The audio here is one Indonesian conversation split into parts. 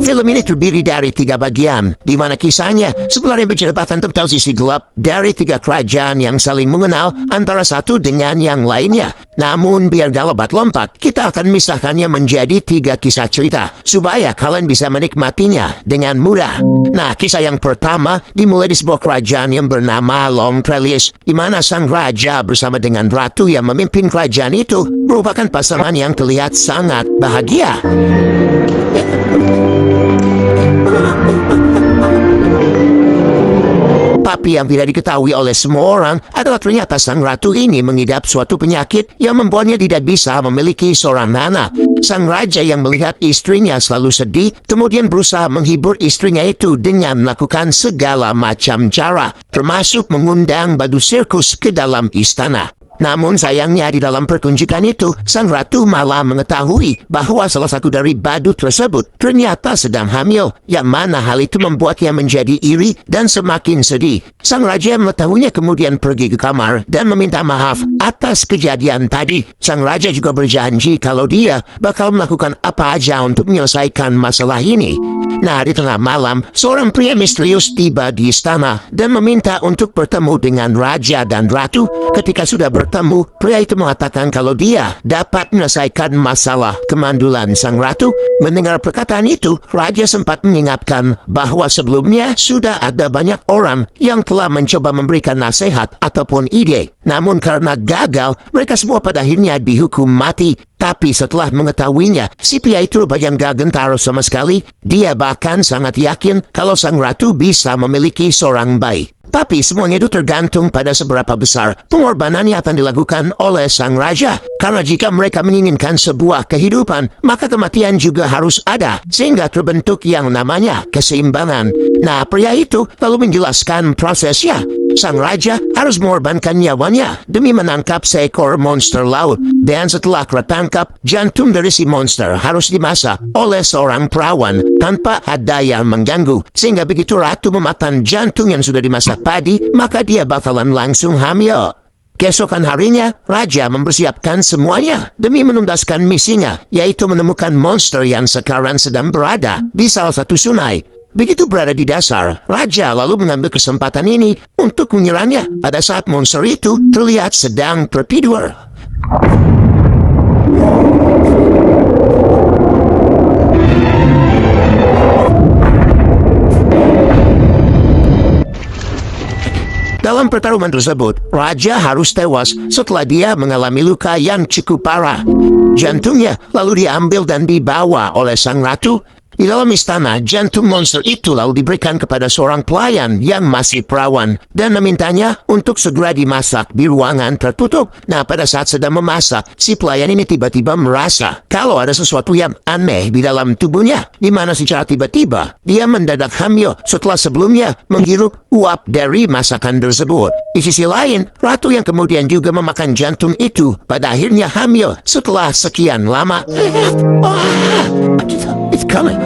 Film ini terdiri dari 3 bagian, di mana kisahnya sebenarnya bercerita tentang sisi gelap dari 3 kerajaan yang saling mengenal antara satu dengan yang lainnya. Namun biar gak lompat-lompat, kita akan misahkannya menjadi 3 kisah cerita, supaya kalian bisa menikmatinya dengan mudah. Nah, kisah yang pertama dimulai di sebuah kerajaan yang bernama Long Trelius, di mana sang raja bersama dengan ratu yang memimpin kerajaan itu merupakan pasangan yang terlihat sangat bahagia. Tapi yang tidak diketahui oleh semua orang adalah ternyata sang ratu ini mengidap suatu penyakit yang membuatnya tidak bisa memiliki seorang anak. Sang raja yang melihat istrinya selalu sedih, kemudian berusaha menghibur istrinya itu dengan melakukan segala macam cara, termasuk mengundang badu sirkus ke dalam istana. Namun sayangnya di dalam pertunjukan itu, sang ratu malah mengetahui bahwa salah satu dari badu tersebut ternyata sedang hamil, yang mana hal itu membuatnya menjadi iri dan semakin sedih. Sang raja mengetahuinya kemudian pergi ke kamar dan meminta maaf atas kejadian tadi. Sang raja juga berjanji kalau dia bakal melakukan apa aja untuk menyelesaikan masalah ini. Nah, di tengah malam, seorang pria misterius tiba di istana dan meminta untuk bertemu dengan raja dan ratu. Ketika sudah bertemu, pria itu mengatakan kalau dia dapat menyelesaikan masalah kemandulan sang ratu. Mendengar perkataan itu, raja sempat mengingatkan bahwa sebelumnya sudah ada banyak orang yang telah mencoba memberikan nasihat ataupun ide. Namun karena gagal, mereka semua pada akhirnya dihukum mati. Tapi setelah mengetahuinya, si pria itu rupanya gak gentar sama sekali. Dia bahkan sangat yakin kalau sang ratu bisa memiliki seorang bayi. Tapi semuanya itu tergantung pada seberapa besar pengorbanan yang akan dilakukan oleh sang raja. Karena jika mereka menginginkan sebuah kehidupan, maka kematian juga harus ada, sehingga terbentuk yang namanya keseimbangan. Nah, pria itu lalu menjelaskan prosesnya. Sang raja harus mengorbankan nyawanya demi menangkap seekor monster laut. Dan setelah tertangkap, jantung dari si monster harus dimasak oleh seorang perawan tanpa ada yang mengganggu. Sehingga begitu ratu memakan jantung yang sudah dimasak padi, maka dia bakalan langsung hamil. Keesokan harinya, raja mempersiapkan semuanya demi menuntaskan misinya, yaitu menemukan monster yang sekarang sedang berada di salah satu sungai. Begitu berada di dasar, raja lalu mengambil kesempatan ini untuk menyerangnya pada saat monster itu terlihat sedang tertidur. Dalam pertarungan tersebut, raja harus tewas setelah dia mengalami luka yang cukup parah. Jantungnya lalu diambil dan dibawa oleh sang ratu. Di dalam istana, jantung monster itu lalu diberikan kepada seorang pelayan yang masih perawan dan memintanya untuk segera dimasak di ruangan tertutup. Nah, pada saat sedang memasak, si pelayan ini tiba-tiba merasa kalau ada sesuatu yang aneh di dalam tubuhnya, di mana secara tiba-tiba dia mendadak hamil setelah sebelumnya menghirup uap dari masakan tersebut. Di sisi lain, ratu yang kemudian juga memakan jantung itu pada akhirnya hamil setelah sekian lama. It's coming.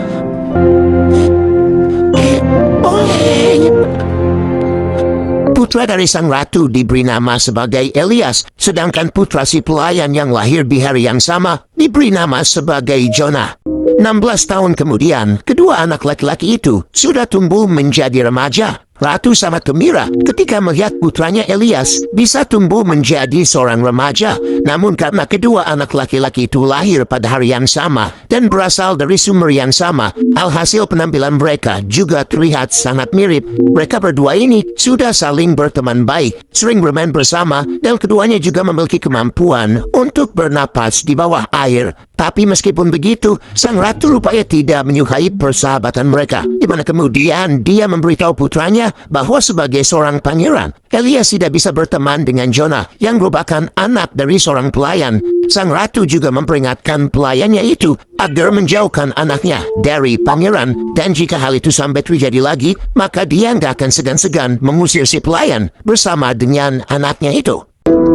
Putra dari sang ratu diberi nama sebagai Elias, sedangkan putra si pelayan yang lahir di hari yang sama diberi nama sebagai Jonah. 16 tahun kemudian, kedua anak laki-laki itu sudah tumbuh menjadi remaja. Ratu sangat gembira ketika melihat putranya Elias bisa tumbuh menjadi seorang remaja. Namun karena kedua anak laki-laki itu lahir pada hari yang sama dan berasal dari sumber yang sama, alhasil penampilan mereka juga terlihat sangat mirip. Mereka berdua ini sudah saling berteman baik, sering bermain bersama, dan keduanya juga memiliki kemampuan untuk bernapas di bawah air. Tapi meskipun begitu, sang ratu rupanya tidak menyukai persahabatan mereka, di mana kemudian dia memberitahu putranya bahwa sebagai seorang pangeran, Elias tidak bisa berteman dengan Jonah yang merupakan anak dari seorang pelayan. Sang ratu juga memperingatkan pelayannya itu agar menjauhkan anaknya dari pangeran, dan jika hal itu sampai terjadi lagi, maka dia nggak akan segan-segan mengusir si pelayan bersama dengan anaknya itu.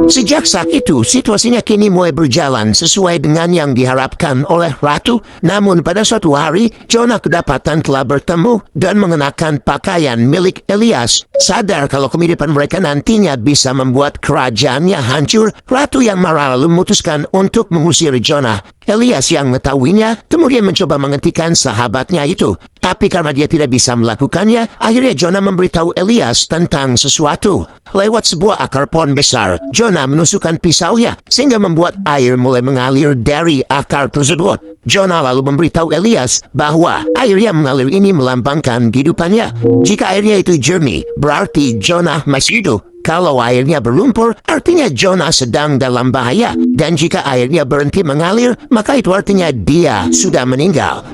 Sejak saat itu, situasinya kini mulai berjalan sesuai dengan yang diharapkan oleh Ratu. Namun pada suatu hari, Jonah kedapatan telah bertemu dan mengenakan pakaian milik Elias. Sadar kalau kehidupan mereka nantinya bisa membuat kerajaannya hancur, Ratu yang marah lalu memutuskan untuk mengusir Jonah. Elias yang mengetahuinya kemudian mencoba menghentikan sahabatnya itu. Tapi karena dia tidak bisa melakukannya, akhirnya Jonah memberitahu Elias tentang sesuatu. Lewat sebuah akar pohon besar, Jonah menusukkan pisaunya sehingga membuat air mulai mengalir dari akar tersebut. Jonah lalu memberitahu Elias bahwa air yang mengalir ini melambangkan kehidupannya. Jika airnya itu jernih, berarti Jonah masih hidup. Kalau airnya berlumpur, artinya Jonah sedang dalam bahaya. Dan jika airnya berhenti mengalir, maka itu artinya dia sudah meninggal.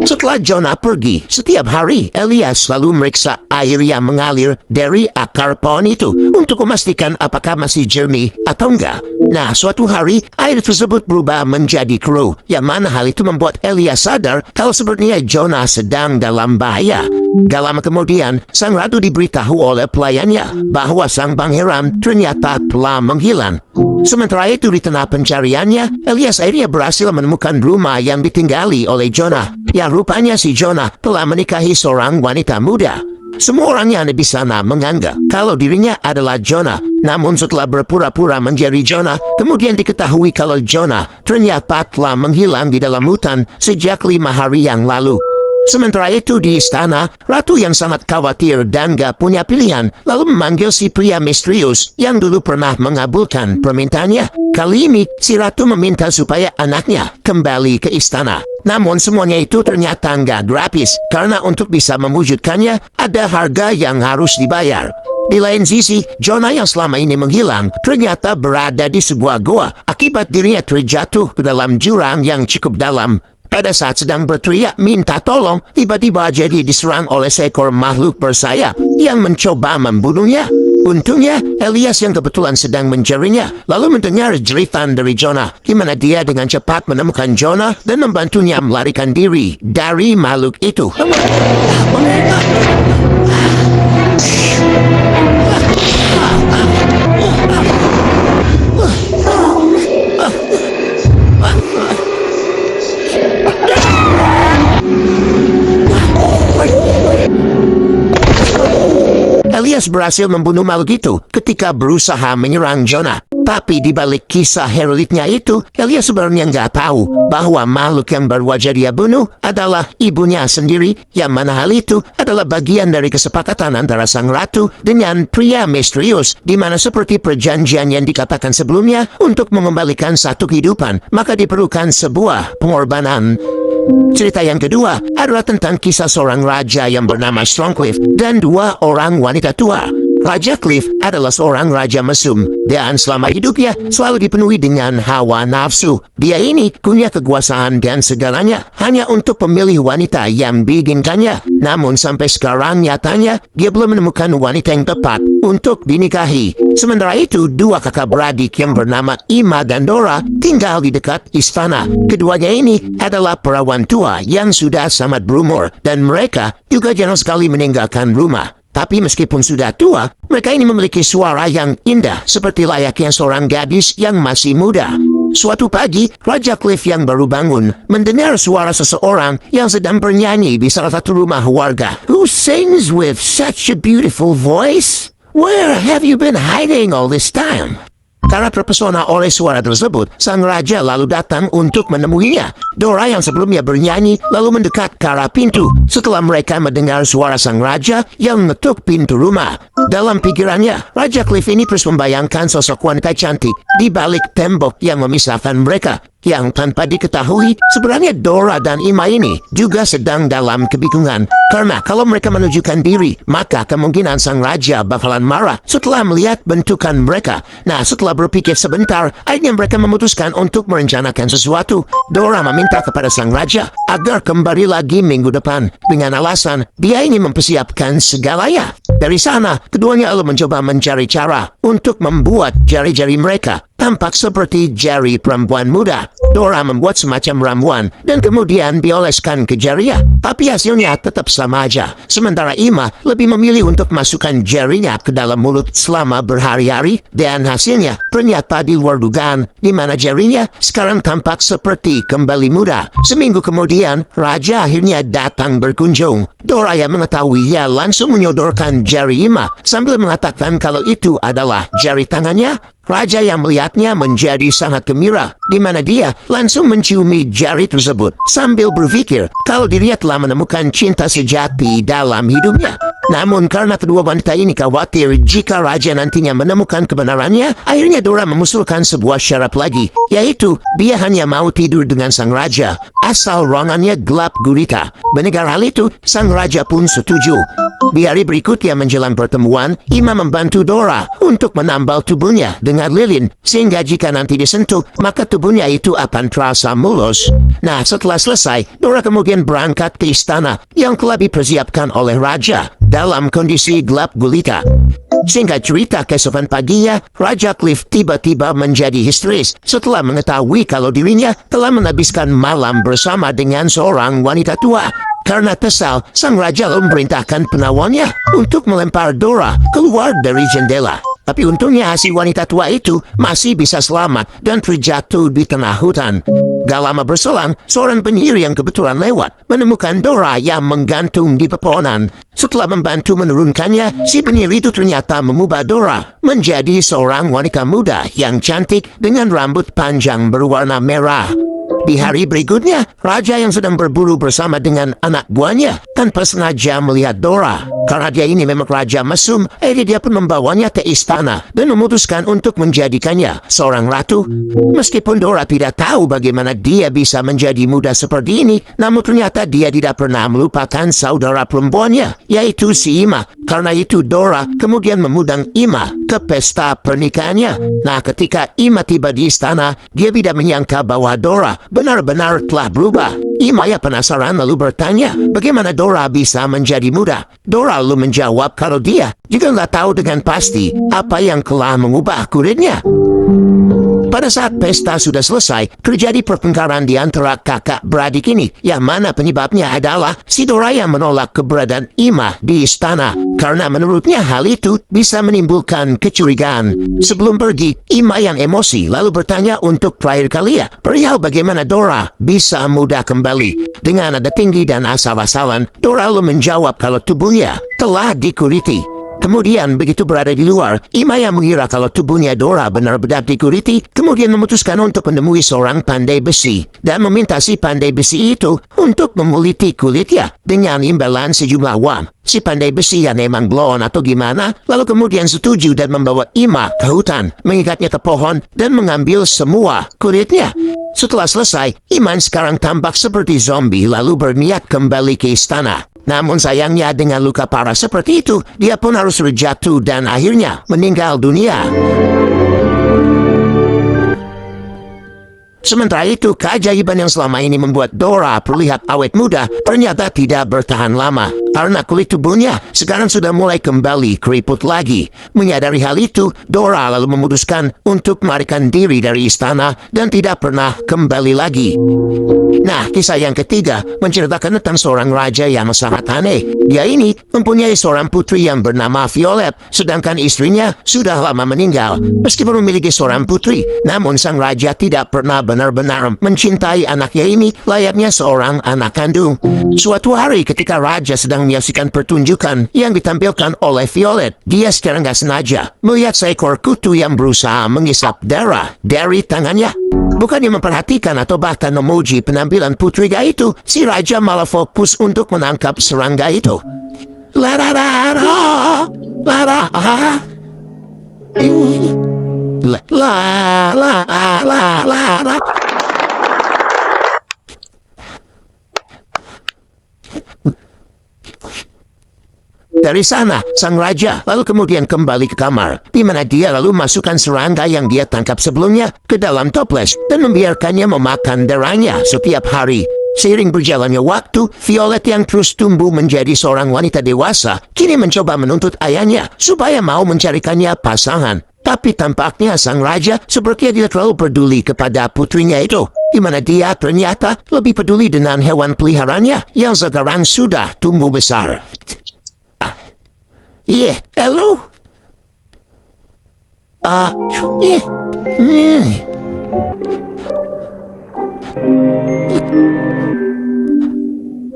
Setelah Jonah pergi, setiap hari Elias selalu meriksa air yang mengalir dari akar pohon itu untuk memastikan apakah masih jernih atau enggak. Nah, suatu hari air tersebut berubah menjadi keruh, yang mana hal itu membuat Elias sadar kalau sebenarnya Jonah sedang dalam bahaya. Gak lama kemudian, sang ratu diberitahu oleh pelayannya bahwa sang pangeran ternyata telah menghilang. Sementara itu di tengah pencariannya, Elias akhirnya berhasil menemukan rumah yang ditinggali oleh Jonah. Ya, rupanya si Jonah telah menikahi seorang wanita muda. Semua orang yang ada di sana menganggap kalau dirinya adalah Jonah. Namun setelah berpura-pura menjadi Jonah, kemudian diketahui kalau Jonah ternyata telah menghilang di dalam hutan sejak 5 hari yang lalu. Sementara itu di istana, ratu yang sangat khawatir dan gak punya pilihan, lalu memanggil si pria misterius yang dulu pernah mengabulkan permintaannya. Kali ini, si ratu meminta supaya anaknya kembali ke istana. Namun semuanya itu ternyata nggak gratis, karena untuk bisa mewujudkannya, ada harga yang harus dibayar. Di lain sisi, Jonah yang selama ini menghilang, ternyata berada di sebuah goa, akibat dirinya terjatuh ke dalam jurang yang cukup dalam. Pada saat sedang berteriak minta tolong, tiba-tiba jadi diserang oleh seekor makhluk bersayap yang mencoba membunuhnya. Untungnya, Elias yang kebetulan sedang mencarinya, lalu mendengar jeritan dari Jonah, di mana dia dengan cepat menemukan Jonah dan membantunya melarikan diri dari makhluk itu. Elias berhasil membunuh makhluk itu ketika berusaha menyerang Jonah. Tapi di balik kisah heroiknya itu, Elias sebenarnya nggak tahu bahwa makhluk yang berwajah dia bunuh adalah ibunya sendiri, yang mana hal itu adalah bagian dari kesepakatan antara sang ratu dengan pria misterius, di mana seperti perjanjian yang dikatakan sebelumnya, untuk mengembalikan satu kehidupan, maka diperlukan sebuah pengorbanan. Cerita yang kedua adalah tentang kisah seorang raja yang bernama Strongcliff dan 2 orang wanita tua. Raja Cliff adalah seorang raja mesum dan selama hidupnya selalu dipenuhi dengan hawa nafsu. Dia ini punya kekuasaan dan segalanya hanya untuk memilih wanita yang diinginkannya. Namun sampai sekarang nyatanya dia belum menemukan wanita yang tepat untuk dinikahi. Sementara itu 2 kakak beradik yang bernama Ima dan Dora tinggal di dekat istana. Keduanya ini adalah perawan tua yang sudah sangat berumur dan mereka juga jarang sekali meninggalkan rumah. Tapi meskipun sudah tua, mereka ini memiliki suara yang indah seperti layaknya seorang gadis yang masih muda. Suatu pagi, Raja Cliff yang baru bangun mendengar suara seseorang yang sedang bernyanyi di salah satu rumah warga. Who sings with such a beautiful voice? Where have you been hiding all this time? Karena terpesona oleh suara tersebut, sang raja lalu datang untuk menemuinya. Dora yang sebelumnya bernyanyi lalu mendekat ke arah pintu setelah mereka mendengar suara sang raja yang mengetuk pintu rumah. Dalam pikirannya, Raja Cliff ini terus membayangkan sosok wanita cantik di balik tembok yang memisahkan mereka. Yang tanpa diketahui, sebenarnya Dora dan Ima ini juga sedang dalam kebingungan. Karena kalau mereka menunjukkan diri, maka kemungkinan sang raja bakalan marah setelah melihat bentukan mereka. Nah, setelah berpikir sebentar, akhirnya mereka memutuskan untuk merencanakan sesuatu. Dora meminta kepada sang raja agar kembali lagi minggu depan dengan alasan dia ini mempersiapkan segalanya. Dari sana, keduanya lalu mencoba mencari cara untuk membuat jari-jari mereka tampak seperti jari perempuan muda. Dora membuat semacam ramuan dan kemudian dioleskan ke jarinya. Tapi hasilnya tetap sama aja. Sementara Ima lebih memilih untuk masukkan jarinya ke dalam mulut selama berhari-hari dan hasilnya ternyata di luar dugaan, di mana jarinya sekarang tampak seperti kembali muda. Seminggu kemudian, Raja akhirnya datang berkunjung. Dora yang mengetahuinya langsung menyodorkan jari Ima sambil mengatakan kalau itu adalah jari tangannya. Raja yang melihatnya menjadi sangat gembira, di mana dia langsung menciumi jari tersebut sambil berpikir kalau dirinya telah menemukan cinta sejati dalam hidupnya. Namun karena kedua wanita ini khawatir jika Raja nantinya menemukan kebenarannya, akhirnya Dora mengusulkan sebuah syarat lagi, yaitu dia hanya mau tidur dengan sang Raja, asal ruangannya gelap gulita. Mendengar hal itu, sang Raja pun setuju. Di hari berikutnya menjelang pertemuan, Ima membantu Dora untuk menambal tubuhnya dengan lilin, sehingga jika nanti disentuh, maka tubuhnya itu akan terasa mulus. Nah, setelah selesai, Dora kemudian berangkat ke istana yang telah dipersiapkan oleh Raja dalam kondisi gelap gulita. Singkat cerita, keesokan paginya, Raja Cliff tiba-tiba menjadi histeris setelah mengetahui kalau dirinya telah menghabiskan malam bersama dengan seorang wanita tua. Karena kesal, sang Raja lalu memerintahkan penawannya untuk melempar Dora keluar dari jendela. Tapi untungnya si wanita tua itu masih bisa selamat dan terjatuh di tengah hutan. Gak lama berselang, seorang penyihir yang kebetulan lewat menemukan Dora yang menggantung di pepohonan. Setelah membantu menurunkannya, si penyihir itu ternyata mengubah Dora menjadi seorang wanita muda yang cantik dengan rambut panjang berwarna merah. Di hari berikutnya, Raja yang sedang berburu bersama dengan anak buahnya tanpa sengaja melihat Dora. Karena dia ini memang Raja Mesum, dia pun membawanya ke istana dan memutuskan untuk menjadikannya seorang ratu. Meskipun Dora tidak tahu bagaimana dia bisa menjadi muda seperti ini, namun ternyata dia tidak pernah melupakan saudara perempuannya, yaitu si Ima. Karena itu Dora kemudian mengundang Ima ke pesta pernikahannya. Nah, ketika Ima tiba di istana, dia tidak menyangka bahwa Dora benar-benar telah berubah. Ima yang penasaran lalu bertanya, bagaimana Dora bisa menjadi muda? Dora lalu menjawab kalau dia juga nggak tahu dengan pasti apa yang telah mengubah kulitnya. Pada saat pesta sudah selesai, terjadi pertengkaran di antara kakak beradik ini, yang mana penyebabnya adalah si Dora yang menolak keberadaan Ima di istana, karena menurutnya hal itu bisa menimbulkan kecurigaan. Sebelum pergi, Ima yang emosi lalu bertanya untuk terakhir kalinya perihal bagaimana Dora bisa muda kembali. Dengan nada tinggi dan asal-asalan, Dora lalu menjawab kalau tubuhnya telah dikuliti. Kemudian begitu berada di luar, Ima yang mengira kalau tubuhnya Dora benar-benar dikuliti, kemudian memutuskan untuk menemui seorang pandai besi dan meminta si pandai besi itu untuk memuliti kulitnya dengan imbalan sejumlah uang. Si pandai besi yang memang blon atau gimana, lalu kemudian setuju dan membawa Ima ke hutan, mengikatnya ke pohon dan mengambil semua kulitnya. Setelah selesai, Iman sekarang tampak seperti zombie lalu berniat kembali ke istana. Namun sayangnya dengan luka parah seperti itu, dia pun harus terjatuh dan akhirnya meninggal dunia. Sementara itu, keajaiban yang selama ini membuat Dora terlihat awet muda ternyata tidak bertahan lama. Karena kulit tubuhnya sekarang sudah mulai kembali keriput lagi. Menyadari hal itu, Dora lalu memutuskan untuk melarikan diri dari istana dan tidak pernah kembali lagi. Nah, kisah yang ketiga menceritakan tentang seorang raja yang sangat aneh. Dia ini mempunyai seorang putri yang bernama Violet, sedangkan istrinya sudah lama meninggal. Meskipun memiliki seorang putri, namun sang raja tidak pernah benar-benar mencintai anaknya ini layaknya seorang anak kandung. Suatu hari ketika raja sedang menyaksikan pertunjukan yang ditampilkan oleh Violet, dia secara nggak sengaja melihat seekor kutu yang berusaha mengisap darah dari tangannya. Bukannya memperhatikan atau bahkan memuji penampilan putrinya itu, si raja malah fokus untuk menangkap serangga itu. La la la la la la la la la la. Dari sana, sang raja lalu kemudian kembali ke kamar, di mana dia lalu masukkan serangga yang dia tangkap sebelumnya ke dalam toples dan membiarkannya memakan darahnya setiap hari. Seiring berjalannya waktu, Violet yang terus tumbuh menjadi seorang wanita dewasa, kini mencoba menuntut ayahnya supaya mau mencarikannya pasangan. Tapi tampaknya sang raja sepertinya tidak terlalu peduli kepada putrinya itu, di mana dia ternyata lebih peduli dengan hewan peliharaannya yang sekarang sudah tumbuh besar. Hello?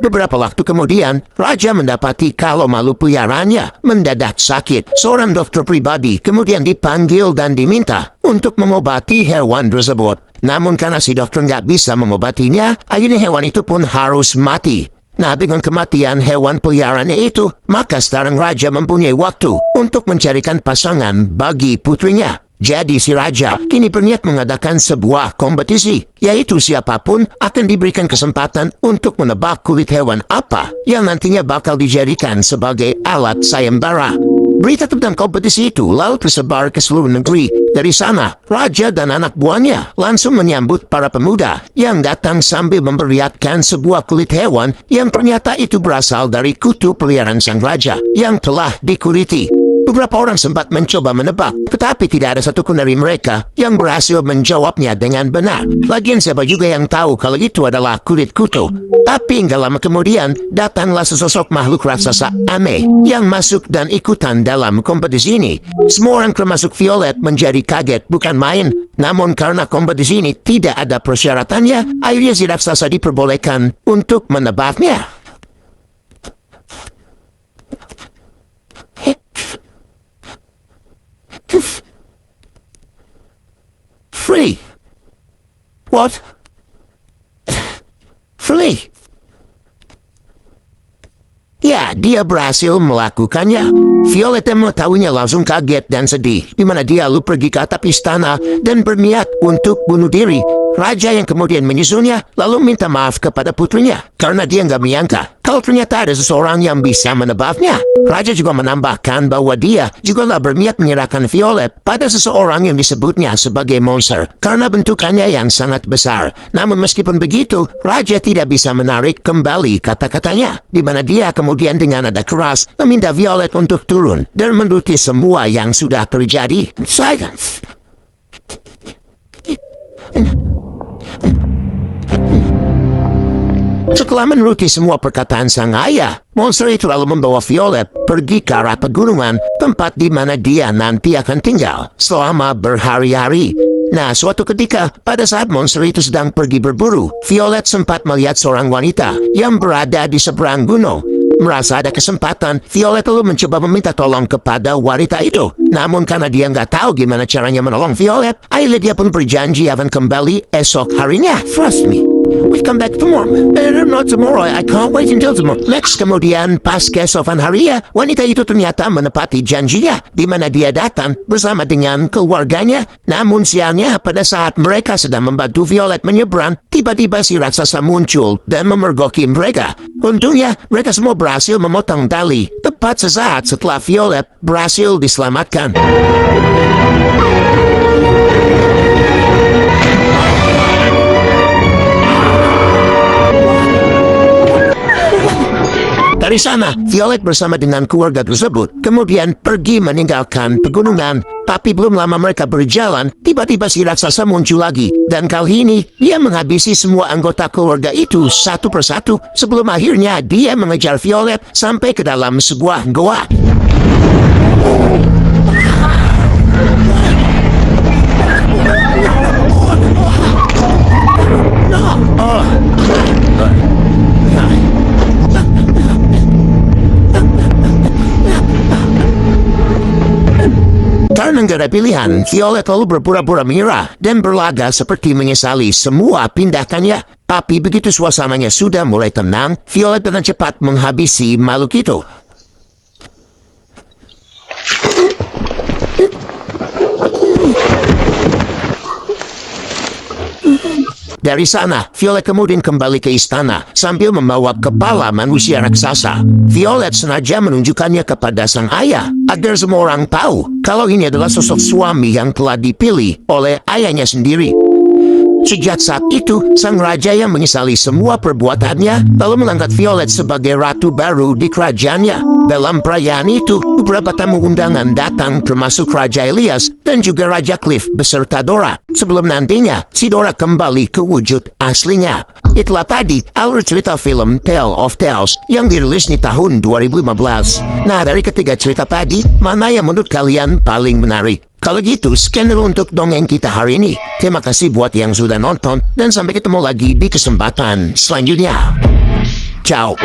Beberapa waktu kemudian, Raja mendapati kalau makhluk peliharaannya mendadak sakit. Seorang dokter pribadi kemudian dipanggil dan diminta untuk mengobati hewan tersebut. Namun karena si dokter nggak bisa mengobatinya, akhirnya hewan itu pun harus mati. Nah, dengan kematian hewan peliharaannya itu, maka sekarang Raja mempunyai waktu untuk mencarikan pasangan bagi putrinya. Jadi si Raja kini berniat mengadakan sebuah kompetisi, yaitu siapapun akan diberikan kesempatan untuk menebak kulit hewan apa yang nantinya bakal dijadikan sebagai alat sayembara. Berita tentang kompetisi itu lalu tersebar ke seluruh negeri. Dari sana, Raja dan anak buahnya langsung menyambut para pemuda yang datang sambil memperlihatkan sebuah kulit hewan yang ternyata itu berasal dari kutu peliharaan sang Raja yang telah dikuliti. Beberapa orang sempat mencoba menebak, tetapi tidak ada satupun dari mereka yang berhasil menjawabnya dengan benar. Lagian siapa juga yang tahu kalau itu adalah kulit kutu. Tapi nggak lama kemudian, datanglah sesosok makhluk raksasa aneh yang masuk dan ikutan dalam kompetisi ini. Semua orang termasuk Violet menjadi kaget bukan main. Namun karena kompetisi ini tidak ada persyaratannya, akhirnya si raksasa diperbolehkan untuk menebaknya. Free. What? Free. Ya, dia berhasil melakukannya. Violet yang mengetahuinya langsung kaget dan sedih, di mana dia lalu pergi ke atap istana dan berniat untuk bunuh diri. Raja yang kemudian menyusulnya lalu minta maaf kepada putrinya karena dia nggak menyangka kalau ternyata ada seseorang yang bisa menebaknya. Raja juga menambahkan bahwa dia juga lah berniat menyerahkan Violet pada seseorang yang disebutnya sebagai monster karena bentukannya yang sangat besar. Namun meskipun begitu, Raja tidak bisa menarik kembali kata-katanya, di mana dia kemudian dengan nada keras meminta Violet untuk turun dan menuruti semua yang sudah terjadi. Silence. Setelah menuruti semua perkataan sang ayah, monster itu lalu membawa Violet pergi ke arah pegunungan, tempat di mana dia nanti akan tinggal selama berhari-hari. Nah, suatu ketika, pada saat monster itu sedang pergi berburu, Violet sempat melihat seorang wanita yang berada di seberang gunung. Merasa ada kesempatan, Violet lalu mencoba meminta tolong kepada wanita itu. Namun karena dia nggak tahu gimana caranya menolong Violet, akhirnya dia pun berjanji akan kembali esok harinya. Trust me. We come back tomorrow. Not tomorrow. I can't wait until tomorrow. Next, kemudian pas keesokan harinya, wanita itu ternyata menepati janjinya, di mana dia datang bersama dengan keluarganya. Namun sialnya, pada saat mereka sedang membantu Violet menyeberang, tiba-tiba si raksasa muncul dan memergoki mereka. Untungnya, mereka semua berhasil memotong tali tepat sesaat setelah Violet berhasil diselamatkan. Dari sana, Violet bersama dengan keluarga tersebut kemudian pergi meninggalkan pegunungan. Tapi belum lama mereka berjalan, tiba-tiba si raksasa muncul lagi. Dan kali ini, dia menghabisi semua anggota keluarga itu satu persatu sebelum akhirnya dia mengejar Violet sampai ke dalam sebuah goa. Karena nggak ada pilihan, Violet lalu berpura-pura menyerah dan berlaga seperti menyesali semua tindakannya. Tapi begitu suasananya sudah mulai tenang, Violet dengan cepat menghabisi makhluk itu. Dari sana, Violet kemudian kembali ke istana sambil membawa kepala manusia raksasa. Violet sengaja menunjukkannya kepada sang ayah agar semua orang tahu kalau ini adalah sosok suami yang telah dipilih oleh ayahnya sendiri. Sejak saat itu, sang raja yang menyesali semua perbuatannya, lalu mengangkat Violet sebagai ratu baru di kerajaannya. Dalam perayaan itu, beberapa tamu undangan datang termasuk Raja Elias dan juga Raja Cliff beserta Dora. Sebelum nantinya, si Dora kembali ke wujud aslinya. Itulah tadi alur cerita film Tale of Tales yang dirilis di tahun 2015. Nah, dari ketiga cerita tadi, mana yang menurut kalian paling menarik? Kalau gitu, sekian dulu untuk dongeng kita hari ini. Terima kasih buat yang sudah nonton, dan sampai ketemu lagi di kesempatan selanjutnya. Ciao.